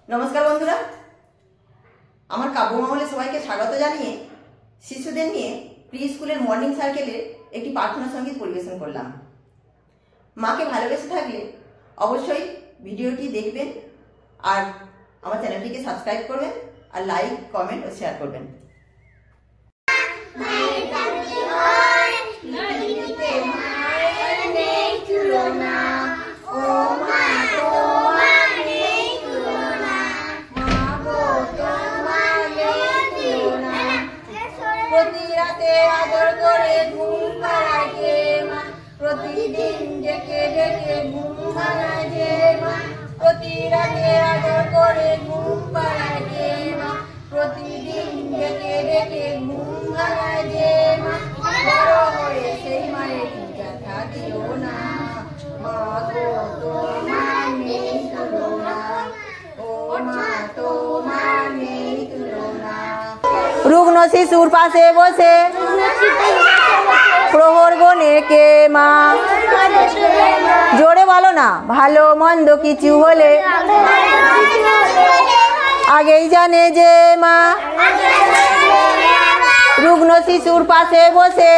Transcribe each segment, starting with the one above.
নমস্কার বন্ধুরা, আমার কাব্যমহলে সবাইকে স্বাগত জানিয়ে শিশুদের নিয়ে প্রি স্কুলের মর্নিং সার্কেলের একটি প্রার্থনা সঙ্গীত পরিবেশন করলাম। মাকে ভালোবেসে থাকলে অবশ্যই ভিডিওটি দেখবেন আর আমার চ্যানেলটিকে সাবস্ক্রাইব করবেন আর লাইক, কমেন্ট ও শেয়ার করবেন। প্রতি রাতে আদর করে ঘুম পাড়ায় যে মা, প্রতিদিন ডেকে ডেকে ঘুম ভাঙায় যে মা। প্রতি রাতে আদর করে ঘুম পাড়ায় যে মা, প্রতিদিন ডেকে ডেকে ঘুম ভাঙায় যে মা। বড় হয়ে সেই মায়ের ব্যথা দিও না, মা গো তোমার নেই তুলনা, ও মা তোমার নেই তুলনা। রুগ্ন শিশুর পাশে বসে প্রহর গণে কে মা, জোরে বলো না, ভালো মন্দ কিছু হলে আগেই জানে যে মা। রুগ্ন শিশুর পাশে বসে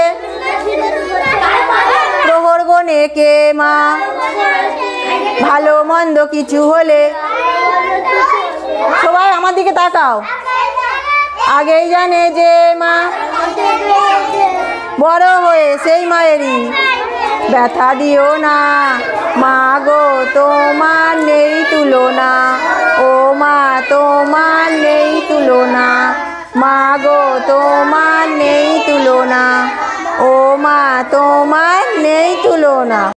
প্রহর গণে কে মা, ভালো মন্দ কিছু হলে সবাই আমার দিকে তাকাও, আগেই জানে যে মা। বড় হয়ে সেই মায়েরই ব্যথা দিও না, মা গো তোমার নেই তুলনা, ও মা তোমার নেই তুলনা, মা গো তোমার নেই তুলনা, ও মা তোমার নেই তুলনা।